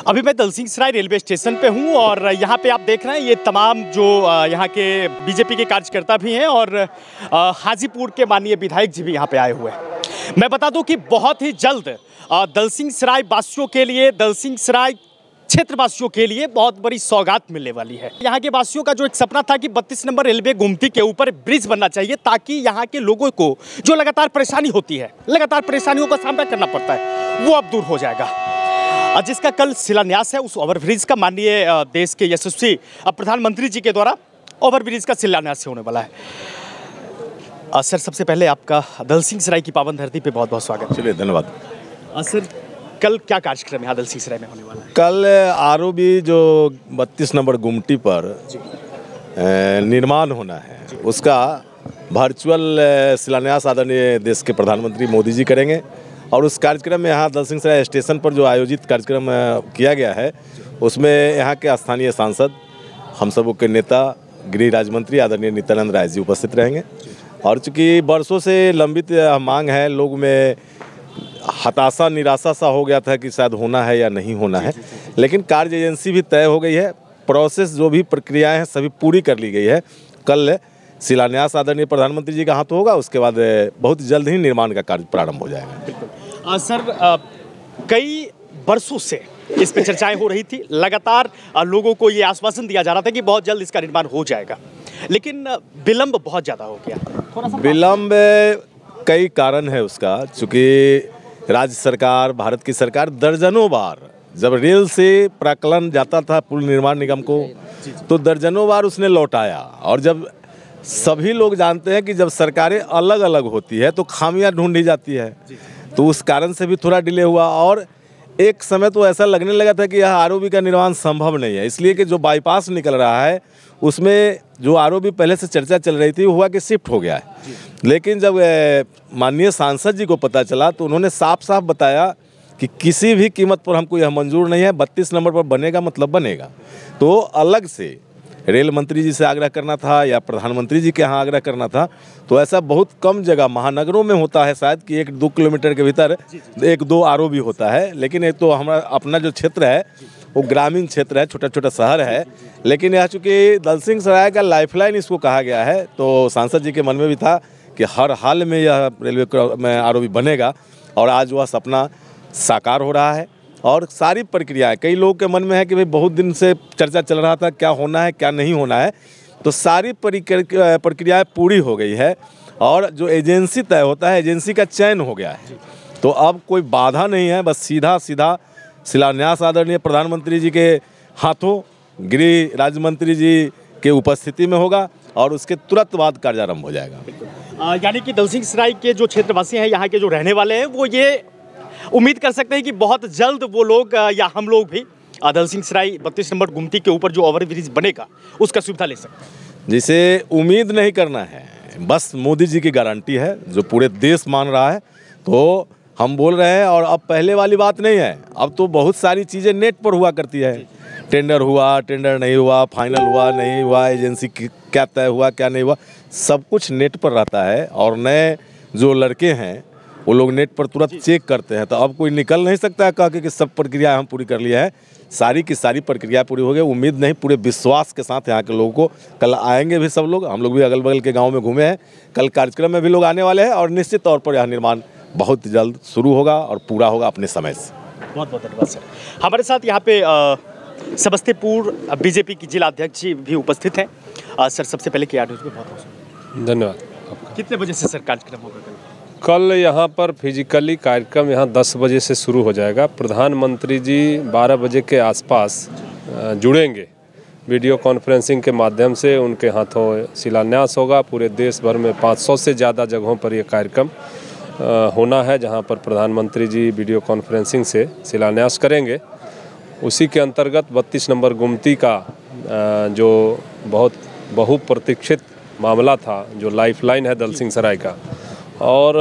अभी मैं Dalsinghsarai railway station पे हूँ और यहाँ पे आप देख रहे हैं ये तमाम जो यहाँ के बीजेपी के कार्यकर्ता भी हैं और हाजीपुर के माननीय विधायक जी भी यहाँ पे आए हुए हैं। मैं बता दूं कि बहुत ही जल्द दलसिंहसराय वासियों के लिए, दलसिंहसराय क्षेत्रवासियों के लिए बहुत बड़ी सौगात मिलने वाली है। यहाँ के वासियों का जो एक सपना था कि 32 नंबर रेलवे गुमटी के ऊपर ब्रिज बनना चाहिए ताकि यहाँ के लोगों को जो लगातार परेशानी होती है, लगातार परेशानियों का सामना करना पड़ता है, वो अब दूर हो जाएगा। जिसका कल शिलान्यास है उस ओवरब्रिज का माननीय देश के यशस्वी प्रधानमंत्री जी के द्वारा ओवरब्रिज का शिलान्यास होने वाला है। सर, सबसे पहले आपका दलसिंहसराय की पावन धरती पे बहुत बहुत स्वागत। चलिए, धन्यवाद। सर, कल क्या कार्यक्रम यहाँ दलसिंहसराय में होने वाला है? कल आरओबी जो 32 नंबर गुमटी पर निर्माण होना है उसका वर्चुअल शिलान्यास आदरणीय देश के प्रधानमंत्री मोदी जी करेंगे और उस कार्यक्रम में यहाँ दलसिंहसराय स्टेशन पर जो आयोजित कार्यक्रम किया गया है उसमें यहाँ के स्थानीय सांसद, हम सबों के नेता, गृह राज्य मंत्री आदरणीय नित्यानंद राय जी उपस्थित रहेंगे। और चूँकि बरसों से लंबित मांग है, लोग में हताशा निराशा सा हो गया था कि शायद होना है या नहीं होना है, लेकिन कार्य एजेंसी भी तय हो गई है। प्रोसेस जो भी प्रक्रियाएं हैं सभी पूरी कर ली गई है। कल शिलान्यास आदरणीय प्रधानमंत्री जी का हाथ होगा, उसके बाद बहुत जल्द ही निर्माण का कार्य प्रारंभ हो जाएगा। सर, कई वर्षों से इस पर चर्चाएं हो रही थी, लगातार लोगों को ये आश्वासन दिया जा रहा था कि बहुत जल्द इसका निर्माण हो जाएगा, लेकिन विलंब बहुत ज़्यादा हो गया। थोड़ा सा विलंब कई कारण है उसका, चूँकि राज्य सरकार, भारत की सरकार दर्जनों बार जब रेल से प्राक्कलन जाता था पुल निर्माण निगम को तो दर्जनों बार उसने लौटाया। और जब सभी लोग जानते हैं कि जब सरकारें अलग अलग होती है तो खामियां ढूंढी जाती है, तो उस कारण से भी थोड़ा डिले हुआ। और एक समय तो ऐसा लगने लगा था कि यह आरओबी का निर्माण संभव नहीं है, इसलिए कि जो बाईपास निकल रहा है उसमें जो आरओबी पहले से चर्चा चल रही थी हुआ कि शिफ्ट हो गया है। लेकिन जब माननीय सांसद जी को पता चला तो उन्होंने साफ साफ बताया कि किसी भी कीमत पर हमको यह मंजूर नहीं है, 32 नंबर पर बनेगा मतलब बनेगा। तो अलग से रेल मंत्री जी से आग्रह करना था या प्रधानमंत्री जी के यहाँ आग्रह करना था, तो ऐसा बहुत कम जगह महानगरों में होता है शायद कि 1-2 किलोमीटर के भीतर 1-2 आरओबी होता है, लेकिन एक तो हमारा अपना जो क्षेत्र है वो ग्रामीण क्षेत्र है, छोटा छोटा शहर है। लेकिन यह चूँकि दलसिंहसराय का लाइफलाइन इसको कहा गया है, तो सांसद जी के मन में भी था कि हर हाल में यह रेलवे में आरओबी बनेगा और आज वह सपना साकार हो रहा है। और सारी प्रक्रियाएं, कई लोगों के मन में है कि भाई बहुत दिन से चर्चा चल रहा था क्या होना है क्या नहीं होना है, तो सारी प्रक्रियाएं पूरी हो गई है और जो एजेंसी तय होता है एजेंसी का चयन हो गया है। तो अब कोई बाधा नहीं है, बस सीधा सीधा शिलान्यास आदरणीय प्रधानमंत्री जी के हाथों गृह राज्य मंत्री जी के उपस्थिति में होगा और उसके तुरंत बाद कार्यारंभ हो जाएगा। यानी कि दलसिंहसराय के जो क्षेत्रवासी हैं, यहाँ के जो रहने वाले हैं, वो ये उम्मीद कर सकते हैं कि बहुत जल्द वो लोग या हम लोग भी दलसिंहसराय 32 नंबर गुमटी के ऊपर जो ओवरब्रिज बनेगा उसका सुविधा ले सकते हैं। जिसे उम्मीद नहीं करना है, बस मोदी जी की गारंटी है जो पूरे देश मान रहा है, तो हम बोल रहे हैं। और अब पहले वाली बात नहीं है, अब तो बहुत सारी चीज़ें नेट पर हुआ करती है। टेंडर हुआ, टेंडर नहीं हुआ, फाइनल हुआ नहीं हुआ, एजेंसी क्या तय हुआ क्या नहीं हुआ, सब कुछ नेट पर रहता है। और नए जो लड़के हैं वो लोग नेट पर तुरंत चेक करते हैं, तो अब कोई निकल नहीं सकता है कह के कि सब प्रक्रिया हम पूरी कर लिया है। सारी की सारी प्रक्रिया पूरी हो गई। उम्मीद नहीं, पूरे विश्वास के साथ यहाँ के लोगों को कल आएंगे भी सब लोग। हम लोग भी अगल बगल के गाँव में घूमे हैं, कल कार्यक्रम में भी लोग आने वाले हैं और निश्चित तौर पर यह निर्माण बहुत जल्द शुरू होगा और पूरा होगा अपने समय से। बहुत बहुत धन्यवाद सर। हमारे साथ यहाँ पे समस्तीपुर बीजेपी की जिला अध्यक्ष जी भी उपस्थित हैं। सर, सबसे पहले क्या न्यूज़ में बहुत बहुत धन्यवाद। कितने बजे से सर कार्यक्रम होगा? कल यहाँ पर फिजिकली कार्यक्रम यहाँ 10 बजे से शुरू हो जाएगा। प्रधानमंत्री जी 12 बजे के आसपास जुड़ेंगे, वीडियो कॉन्फ्रेंसिंग के माध्यम से उनके हाथों शिलान्यास होगा। पूरे देश भर में 500 से ज़्यादा जगहों पर यह कार्यक्रम होना है जहाँ पर प्रधानमंत्री जी वीडियो कॉन्फ्रेंसिंग से शिलान्यास करेंगे। उसी के अंतर्गत 32 नंबर गुमटी का जो बहुत बहुप्रतीक्षित मामला था, जो लाइफलाइन है दलसिंहसराय का, और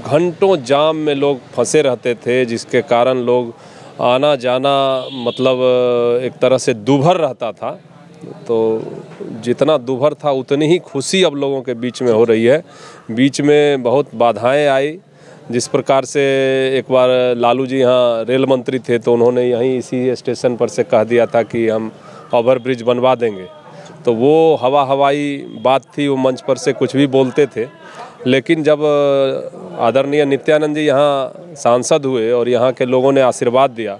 घंटों जाम में लोग फंसे रहते थे, जिसके कारण लोग आना जाना मतलब एक तरह से दूभर रहता था। तो जितना दूभर था उतनी ही खुशी अब लोगों के बीच में हो रही है। बीच में बहुत बाधाएं आई, जिस प्रकार से एक बार लालू जी यहाँ रेल मंत्री थे तो उन्होंने यहीं इसी स्टेशन पर से कह दिया था कि हम ओवर ब्रिज बनवा देंगे, तो वो हवाई बात थी, वो मंच पर से कुछ भी बोलते थे। लेकिन जब आदरणीय नित्यानंद जी यहाँ सांसद हुए और यहाँ के लोगों ने आशीर्वाद दिया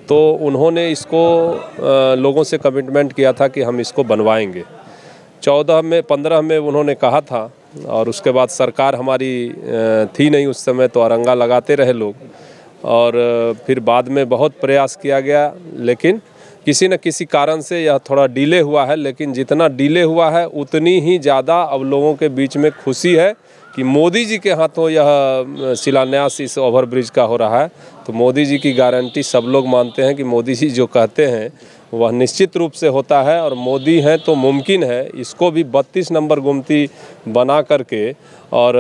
तो उन्होंने इसको लोगों से कमिटमेंट किया था कि हम इसको बनवाएंगे। 15 में उन्होंने कहा था और उसके बाद सरकार हमारी थी नहीं उस समय, तो अरंगा लगाते रहे लोग और फिर बाद में बहुत प्रयास किया गया, लेकिन किसी न किसी कारण से यह थोड़ा डिले हुआ है। लेकिन जितना डिले हुआ है उतनी ही ज़्यादा अब लोगों के बीच में खुशी है कि मोदी जी के हाथों यह शिलान्यास इस ओवर ब्रिज का हो रहा है। तो मोदी जी की गारंटी सब लोग मानते हैं कि मोदी जी जो कहते हैं वह निश्चित रूप से होता है, और मोदी हैं तो मुमकिन है। इसको भी 32 नंबर गुमती बना करके और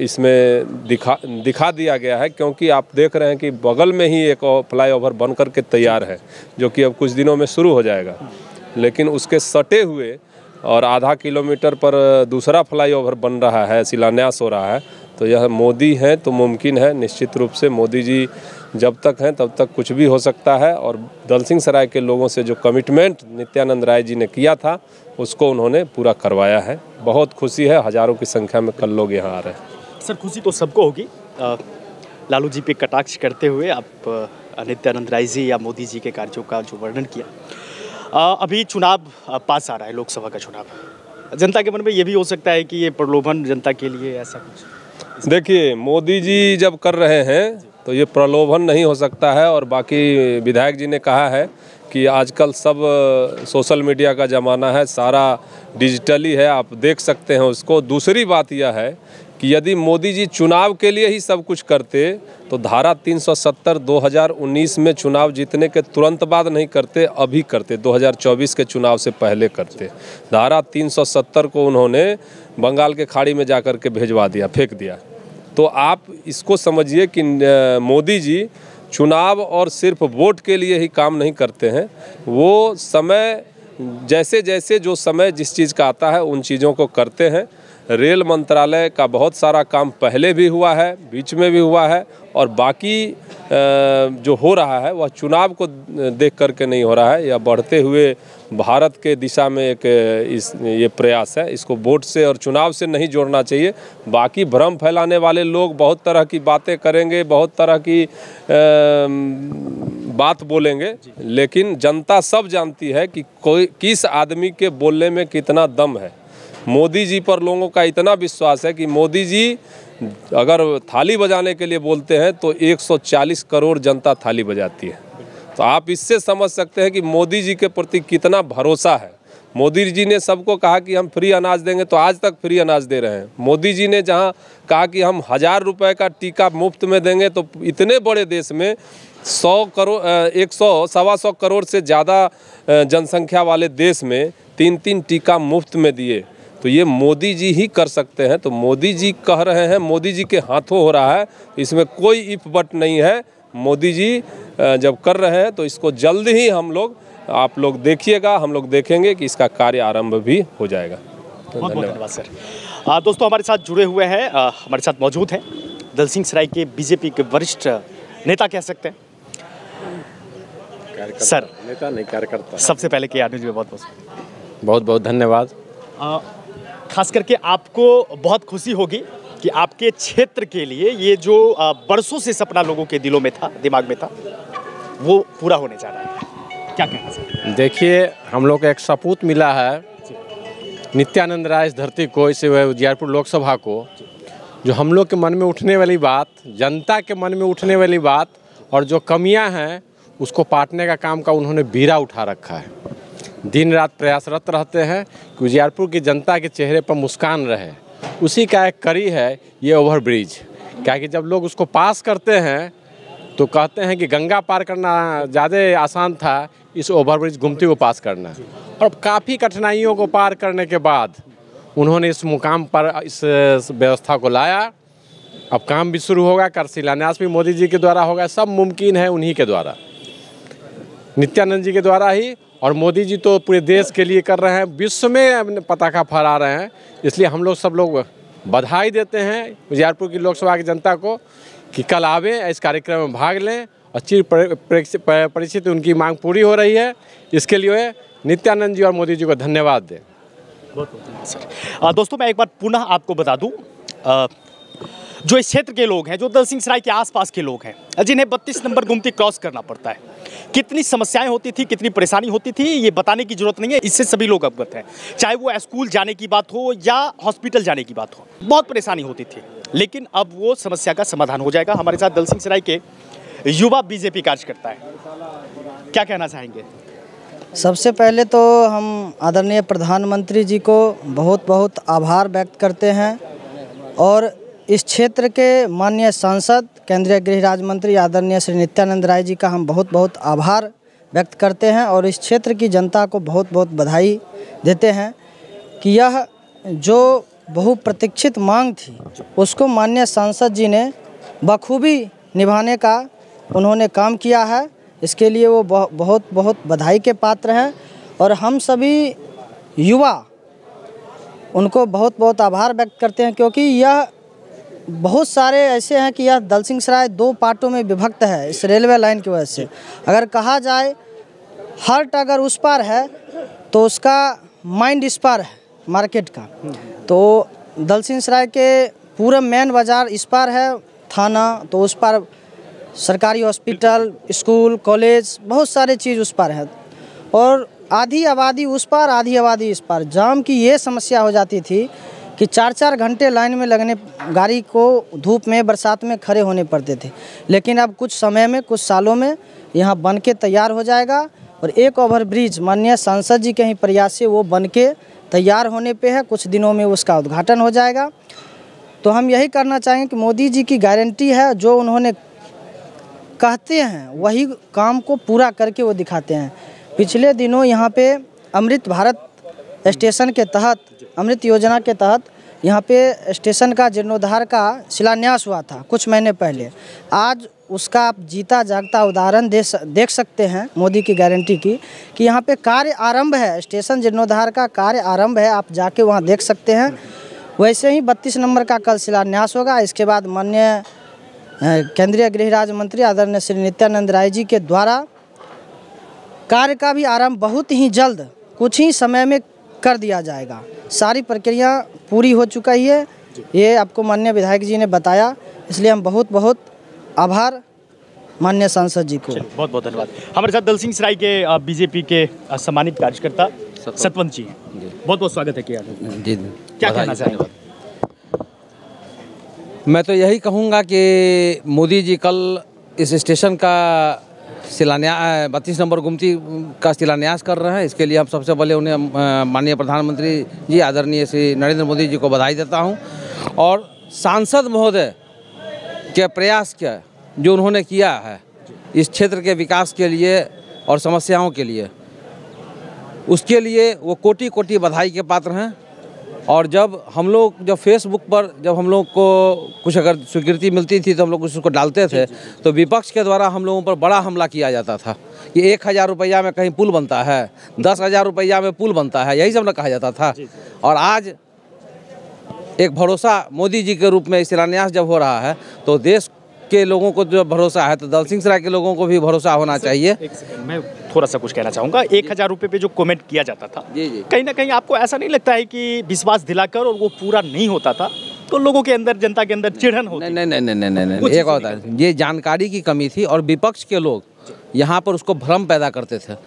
इसमें दिखा दिया गया है, क्योंकि आप देख रहे हैं कि बगल में ही एक फ्लाईओवर बन करके तैयार है जो कि अब कुछ दिनों में शुरू हो जाएगा। लेकिन उसके सटे हुए और आधा किलोमीटर पर दूसरा फ्लाईओवर बन रहा है, शिलान्यास हो रहा है। तो यह मोदी हैं तो मुमकिन है, निश्चित रूप से मोदी जी जब तक हैं तब तक कुछ भी हो सकता है। और दलसिंहसराय के लोगों से जो कमिटमेंट नित्यानंद राय जी ने किया था उसको उन्होंने पूरा करवाया है। बहुत खुशी है, हज़ारों की संख्या में कल लोग यहाँ आ रहे हैं। सर खुशी तो सबको होगी। लालू जी पे कटाक्ष करते हुए आप नित्यानंद राय जी या मोदी जी के कार्यों का जो वर्णन किया, अभी चुनाव पास आ रहा है, लोकसभा का चुनाव। जनता के मन में ये भी हो सकता है कि ये प्रलोभन जनता के लिए ऐसा कुछ। देखिए, मोदी जी जब कर रहे हैं तो ये प्रलोभन नहीं हो सकता है। और बाकी विधायक जी ने कहा है कि आजकल सब सोशल मीडिया का ज़माना है, सारा डिजिटली है, आप देख सकते हैं उसको। दूसरी बात यह है कि यदि मोदी जी चुनाव के लिए ही सब कुछ करते तो धारा 370 2019 में चुनाव जीतने के तुरंत बाद नहीं करते, अभी करते, 2024 के चुनाव से पहले करते। धारा 370 को उन्होंने बंगाल के खाड़ी में जाकर के भेजवा दिया, फेंक दिया। तो आप इसको समझिए कि मोदी जी चुनाव और सिर्फ वोट के लिए ही काम नहीं करते हैं, वो समय जैसे जैसे जो समय जिस चीज़ का आता है उन चीज़ों को करते हैं। रेल मंत्रालय का बहुत सारा काम पहले भी हुआ है, बीच में भी हुआ है, और बाकी जो हो रहा है वह चुनाव को देख करके नहीं हो रहा है। यह बढ़ते हुए भारत के दिशा में एक ये प्रयास है। इसको वोट से और चुनाव से नहीं जोड़ना चाहिए। बाकी भ्रम फैलाने वाले लोग बहुत तरह की बातें करेंगे, बहुत तरह की बात बोलेंगे, लेकिन जनता सब जानती है कि कोई किस आदमी के बोलने में कितना दम है। मोदी जी पर लोगों का इतना विश्वास है कि मोदी जी अगर थाली बजाने के लिए बोलते हैं तो 140 करोड़ जनता थाली बजाती है। तो आप इससे समझ सकते हैं कि मोदी जी के प्रति कितना भरोसा है। मोदी जी ने सबको कहा कि हम फ्री अनाज देंगे, तो आज तक फ्री अनाज दे रहे हैं। मोदी जी ने जहां कहा कि हम 1000 रुपये का टीका मुफ्त में देंगे, तो इतने बड़े देश में 100 करोड़ 100-125 करोड़ से ज़्यादा जनसंख्या वाले देश में 3-3 टीका मुफ्त में दिए। तो ये मोदी जी ही कर सकते हैं। तो मोदी जी कह रहे हैं, मोदी जी के हाथों हो रहा है, इसमें कोई इफ बट नहीं है। मोदी जी जब कर रहे हैं तो इसको जल्द ही आप लोग देखिएगा, हम लोग देखेंगे कि इसका कार्य आरंभ भी हो जाएगा। बहुत धन्यवाद सर। दोस्तों हमारे साथ जुड़े हुए हैं, हमारे साथ मौजूद हैं दलसिंहसराय के बीजेपी के वरिष्ठ नेता कह सकते हैं सर, नेता नहीं कार्यकर्ता। सबसे पहले के आने में बहुत बहुत धन्यवाद। खास करके आपको बहुत खुशी होगी कि आपके क्षेत्र के लिए ये जो बरसों से सपना लोगों के दिलों में था, दिमाग में था, वो पूरा होने जा रहा है। क्या कहना सर? देखिए, हम लोग को एक सपूत मिला है नित्यानंद राय इस धरती को, इस उजियारपुर लोकसभा को। जो हम लोग के मन में उठने वाली बात, जनता के मन में उठने वाली बात और जो कमियां हैं उसको पाटने का काम का उन्होंने बीड़ा उठा रखा है। दिन रात प्रयासरत रहते हैं कि उजियारपुर की जनता के चेहरे पर मुस्कान रहे। उसी का एक कड़ी है ये ओवर ब्रिज। क्या कि जब लोग उसको पास करते हैं तो कहते हैं कि गंगा पार करना ज़्यादा आसान था, इस ओवर ब्रिज गुमती को पास करना। और काफ़ी कठिनाइयों को पार करने के बाद उन्होंने इस मुकाम पर इस व्यवस्था को लाया। अब काम भी शुरू होगा, कर शिलान्यास भी मोदी जी के द्वारा होगा। सब मुमकिन है उन्हीं के द्वारा, नित्यानंद जी के द्वारा ही। और मोदी जी तो पूरे देश के लिए कर रहे हैं, विश्व में पताका फहरा रहे हैं। इसलिए हम लोग सब लोग बधाई देते हैं उजियारपुर की लोकसभा की जनता को कि कल आवें, इस कार्यक्रम में भाग लें और चिर परिचित उनकी मांग पूरी हो रही है। इसके लिए नित्यानंद जी और मोदी जी को धन्यवाद दें। सर दोस्तों, मैं एक बार पुनः आपको बता दूं, जो इस क्षेत्र के लोग हैं, जो दलसिंह सराय के आसपास के लोग हैं, जिन्हें 32 नंबर गुमती क्रॉस करना पड़ता है, कितनी समस्याएं होती थी, कितनी परेशानी होती थी, ये बताने की जरूरत नहीं है। इससे सभी लोग अवगत हैं। चाहे वो स्कूल जाने की बात हो या हॉस्पिटल जाने की बात हो, बहुत परेशानी होती थी, लेकिन अब वो समस्या का समाधान हो जाएगा। हमारे साथ दलसिंह सराय के युवा बीजेपी कार्यकर्ता है, क्या कहना चाहेंगे? सबसे पहले तो हम आदरणीय प्रधानमंत्री जी को बहुत बहुत आभार व्यक्त करते हैं और इस क्षेत्र के माननीय सांसद केंद्रीय गृह राज्य मंत्री आदरणीय श्री नित्यानंद राय जी का हम बहुत बहुत आभार व्यक्त करते हैं और इस क्षेत्र की जनता को बहुत बहुत बधाई देते हैं कि यह जो बहुप्रतीक्षित मांग थी उसको माननीय सांसद जी ने बखूबी निभाने का उन्होंने काम किया है। इसके लिए वो बहुत बहुत बधाई के पात्र हैं और हम सभी युवा उनको बहुत बहुत आभार व्यक्त करते हैं, क्योंकि यह बहुत सारे ऐसे हैं कि यह दलसिंह सराय 2 पार्टों में विभक्त है इस रेलवे लाइन की वजह से। अगर कहा जाए हार्ट अगर उस पार है तो उसका माइंड इस पार है मार्केट का, तो दलसिंह सराय के पूरा मेन बाज़ार इस पार है, थाना तो उस पार, सरकारी हॉस्पिटल, स्कूल, कॉलेज, बहुत सारे चीज़ उस पार है और आधी आबादी उस पार, आधी आबादी इस पार। जाम की ये समस्या हो जाती थी कि 4-4 घंटे लाइन में लगने, गाड़ी को धूप में बरसात में खड़े होने पड़ते थे, लेकिन अब कुछ समय में, कुछ सालों में यहाँ बन के तैयार हो जाएगा और एक ओवरब्रिज माननीय सांसद जी के ही प्रयास से वो बन के तैयार होने पे है। कुछ दिनों में उसका उद्घाटन हो जाएगा। तो हम यही करना चाहेंगे कि मोदी जी की गारंटी है, जो उन्होंने कहते हैं वही काम को पूरा करके वो दिखाते हैं। पिछले दिनों यहाँ पे अमृत भारत स्टेशन के तहत, अमृत योजना के तहत यहाँ पे स्टेशन का जीर्णोद्धार का शिलान्यास हुआ था कुछ महीने पहले। आज उसका आप जीता जागता उदाहरण देख सकते हैं मोदी की गारंटी की, कि यहाँ पे कार्य आरंभ है, स्टेशन जीर्णोद्धार का कार्य आरंभ है, आप जाके वहाँ देख सकते हैं। वैसे ही 32 नंबर का कल शिलान्यास होगा। इसके बाद माननीय केंद्रीय गृह राज्य मंत्री आदरणीय श्री नित्यानंद राय जी के द्वारा कार्य का भी आरंभ बहुत ही जल्द, कुछ ही समय में कर दिया जाएगा। सारी प्रक्रिया पूरी हो चुका ही है, ये आपको माननीय विधायक जी ने बताया, इसलिए हम बहुत बहुत आभार माननीय सांसद जी को। बहुत बहुत धन्यवाद। हमारे साथ दलसिंह सराय के बीजेपी के सम्मानित कार्यकर्ता सतवंत जी, बहुत बहुत स्वागत है। जी, क्या कहना चाहेंगे? मैं तो यही कहूँगा कि मोदी जी कल इस स्टेशन का शिलान्यास, 32 नंबर गुमती का शिलान्यास कर रहे हैं। इसके लिए हम सबसे पहले उन्हें माननीय प्रधानमंत्री जी आदरणीय श्री नरेंद्र मोदी जी को बधाई देता हूं और सांसद महोदय के प्रयास के जो उन्होंने किया है इस क्षेत्र के विकास के लिए और समस्याओं के लिए, उसके लिए वो कोटि कोटि बधाई के पात्र हैं। और जब हम लोग फेसबुक पर जब हम लोग को कुछ अगर स्वीकृति मिलती थी तो हम लोग उसको डालते थे, तो विपक्ष के द्वारा हम लोगों पर बड़ा हमला किया जाता था कि 1000 रुपया में कहीं पुल बनता है, 10,000 रुपया में पुल बनता है, यही सब ना कहा जाता था। और आज एक भरोसा मोदी जी के रूप में शिलान्यास जब हो रहा है तो देश के लोगों को जो भरोसा है, तो दलसिंह सराय के लोगों को भी भरोसा होना चाहिए। एक सेकंड, मैं थोड़ा सा कुछ कहना चाहूँगा। 1000 रुपये पे जो कमेंट किया जाता था, जी। कहीं ना कहीं आपको ऐसा नहीं लगता है कि विश्वास दिलाकर और वो पूरा नहीं होता था तो लोगों के अंदर, जनता के अंदर चिढ़न होती? नहीं, एक होता है, ये जानकारी की कमी थी और विपक्ष के लोग यहाँ पर उसको भ्रम पैदा करते थे।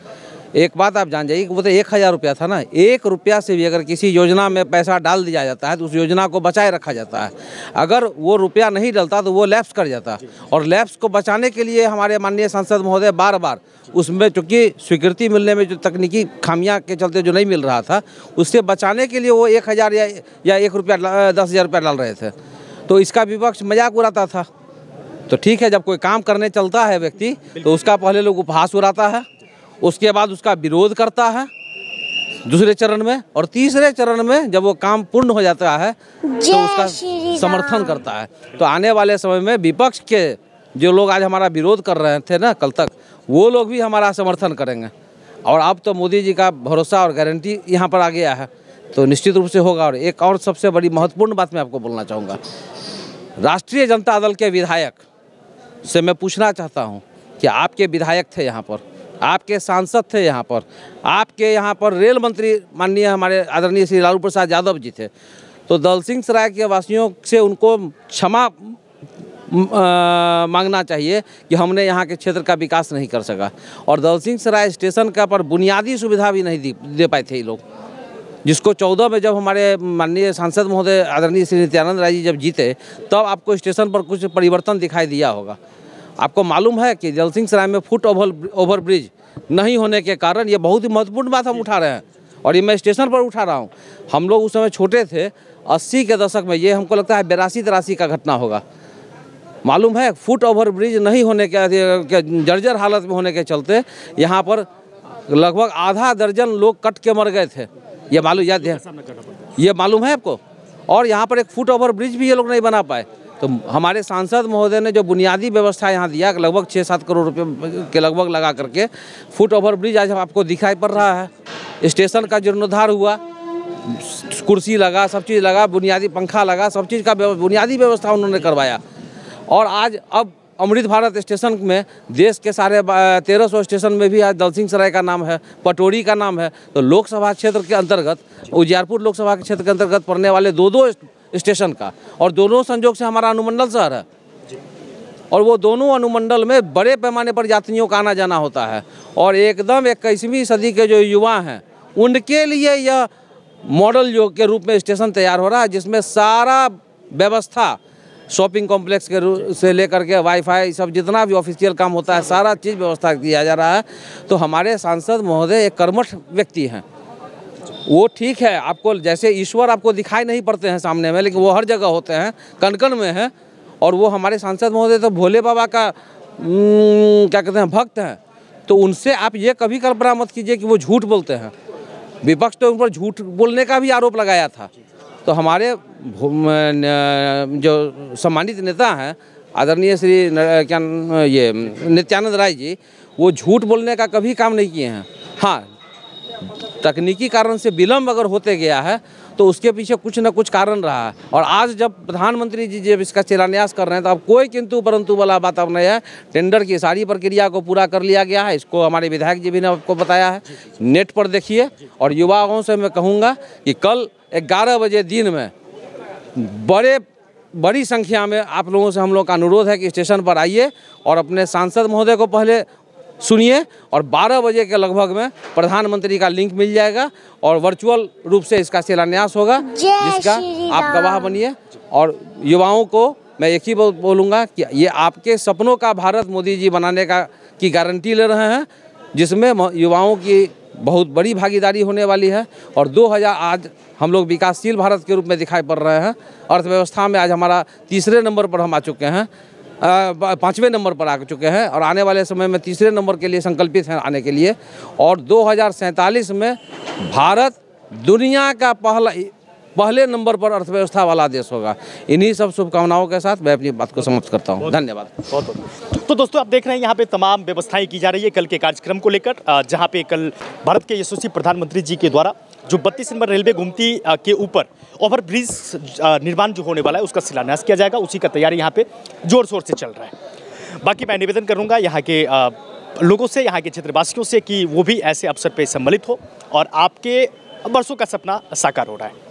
एक बात आप जान जाइए कि वो तो 1000 रुपया था ना, 1 रुपया से भी अगर किसी योजना में पैसा डाल दिया जाता है तो उस योजना को बचाए रखा जाता है। अगर वो रुपया नहीं डलता तो वो लैप्स कर जाता, और लैप्स को बचाने के लिए हमारे माननीय सांसद महोदय बार बार उसमें, चूँकि स्वीकृति मिलने में जो तकनीकी खामियां के चलते जो नहीं मिल रहा था, उससे बचाने के लिए वो 1000 या 1 रुपया 10,000 रुपया डाल रहे थे। तो इसका विपक्ष मजाक उड़ाता था। तो ठीक है, जब कोई काम करने चलता है व्यक्ति तो उसका पहले लोग उपहास उड़ाता है, उसके बाद उसका विरोध करता है दूसरे चरण में, और तीसरे चरण में जब वो काम पूर्ण हो जाता है तो उसका समर्थन करता है। तो आने वाले समय में विपक्ष के जो लोग आज हमारा विरोध कर रहे थे ना कल तक, वो लोग भी हमारा समर्थन करेंगे। और अब तो मोदी जी का भरोसा और गारंटी यहाँ पर आ गया है तो निश्चित रूप से होगा। और एक और सबसे बड़ी महत्वपूर्ण बात मैं आपको बोलना चाहूँगा, राष्ट्रीय जनता दल के विधायक से मैं पूछना चाहता हूँ कि आपके विधायक थे यहाँ पर, आपके सांसद थे यहाँ पर, आपके यहाँ पर रेल मंत्री माननीय हमारे आदरणीय श्री लालू प्रसाद यादव जी थे, तो दलसिंह सराय के वासियों से उनको क्षमा मांगना चाहिए कि हमने यहाँ के क्षेत्र का विकास नहीं कर सका। और दलसिंह सराय स्टेशन का पर बुनियादी सुविधा भी नहीं दे पाए थे ये लोग, जिसको 14 में जब हमारे माननीय सांसद महोदय आदरणीय श्री नित्यानंद राय जी जब जीते, तब आपको स्टेशन पर कुछ परिवर्तन दिखाई दिया होगा। आपको मालूम है कि दलसिंह सराय में फुट ओवर ब्रिज नहीं होने के कारण, ये बहुत ही महत्वपूर्ण बात हम उठा रहे हैं और ये मैं स्टेशन पर उठा रहा हूँ। हम लोग उस समय छोटे थे, 80 के दशक में, ये हमको लगता है 82-83 का घटना होगा। मालूम है फुट ओवर ब्रिज नहीं होने के जर्जर हालत में होने के चलते यहाँ पर लगभग आधा दर्जन लोग कट के मर गए थे। ये मालूम याद है, ये मालूम है आपको। और यहाँ पर एक फुट ओवर ब्रिज भी ये लोग नहीं बना पाए। तो हमारे सांसद महोदय ने जो बुनियादी व्यवस्था यहाँ दिया, लगभग 6-7 करोड़ रुपए के लगभग लगा करके फुट ओवर ब्रिज आज आपको दिखाई पड़ रहा है। स्टेशन का जीर्णोद्धार हुआ, कुर्सी लगा, सब चीज़ लगा, बुनियादी पंखा लगा, सब चीज़ का बुनियादी व्यवस्था उन्होंने करवाया। और आज अब अमृत भारत स्टेशन में देश के सारे 1300 स्टेशन में भी आज दलसिंह सराय का नाम है, पटोरी का नाम है। तो लोकसभा क्षेत्र के अंतर्गत, उजियारपुर लोकसभा के क्षेत्र के अंतर्गत पड़ने वाले 2 स्टेशन का, और दोनों संजोग से हमारा अनुमंडल शहर है, और वो दोनों अनुमंडल में बड़े पैमाने पर यात्रियों का आना जाना होता है। और एकदम 21वीं सदी के जो युवा हैं उनके लिए यह मॉडल योग के रूप में स्टेशन तैयार हो रहा है, जिसमें सारा व्यवस्था शॉपिंग कॉम्प्लेक्स के से लेकर के वाईफाई सब जितना भी ऑफिशियल काम होता है सारा चीज़ व्यवस्था किया जा रहा है। तो हमारे सांसद महोदय एक कर्मठ व्यक्ति हैं। वो ठीक है, आपको जैसे ईश्वर आपको दिखाई नहीं पड़ते हैं सामने में, लेकिन वो हर जगह होते हैं, कण कण में है। और वो हमारे सांसद महोदय तो भोले बाबा का क्या कहते हैं भक्त हैं। तो उनसे आप ये कभी कल्पना मत कीजिए कि वो झूठ बोलते हैं। विपक्ष तो उन पर झूठ बोलने का भी आरोप लगाया था। तो हमारे जो सम्मानित नेता हैं आदरणीय श्री ये नित्यानंद राय जी, वो झूठ बोलने का कभी काम नहीं किए हैं। हाँ, तकनीकी कारण से विलम्ब अगर होते गया है तो उसके पीछे कुछ न कुछ कारण रहा है। और आज जब प्रधानमंत्री जी जब इसका शिलान्यास कर रहे हैं तो अब कोई किंतु परंतु वाला बात अब नहीं है। टेंडर की सारी प्रक्रिया को पूरा कर लिया गया है। इसको हमारे विधायक जी भी ने आपको बताया है, नेट पर देखिए। और युवाओं से मैं कहूँगा कि कल 11 बजे दिन में बड़ी संख्या में आप लोगों से हम लोग का अनुरोध है कि स्टेशन पर आइए और अपने सांसद महोदय को पहले सुनिए। और 12 बजे के लगभग में प्रधानमंत्री का लिंक मिल जाएगा और वर्चुअल रूप से इसका शिलान्यास होगा, जिसका आप गवाह बनिए। और युवाओं को मैं एक ही बोलूँगा कि ये आपके सपनों का भारत मोदी जी बनाने की गारंटी ले रहे हैं, जिसमें युवाओं की बहुत बड़ी भागीदारी होने वाली है। और 2000 आज हम लोग विकासशील भारत के रूप में दिखाई पड़ रहे हैं। अर्थव्यवस्था में आज हमारा 3रे नंबर पर हम आ चुके हैं, 5वें नंबर पर आ चुके हैं और आने वाले समय में 3रे नंबर के लिए संकल्पित हैं आने के लिए। और 2047 में भारत दुनिया का पहले नंबर पर अर्थव्यवस्था वाला देश होगा। इन्हीं सब शुभकामनाओं के साथ मैं अपनी बात को समाप्त करता हूँ। धन्यवाद। तो दोस्तों आप देख रहे हैं यहाँ पे तमाम व्यवस्थाएं की जा रही है कल के कार्यक्रम को लेकर, जहाँ पे कल भारत के यशस्वी प्रधानमंत्री जी के द्वारा जो 32 नंबर रेलवे गुमती के ऊपर ओवर ब्रिज निर्माण जो होने वाला है उसका शिलान्यास किया जाएगा। उसी का तैयारी यहाँ पे जोर शोर से चल रहा है। बाकी मैं निवेदन करूँगा यहाँ के लोगों से, यहाँ के क्षेत्रवासियों से कि वो भी ऐसे अवसर पर सम्मिलित हो और आपके वर्षों का सपना साकार हो रहा है।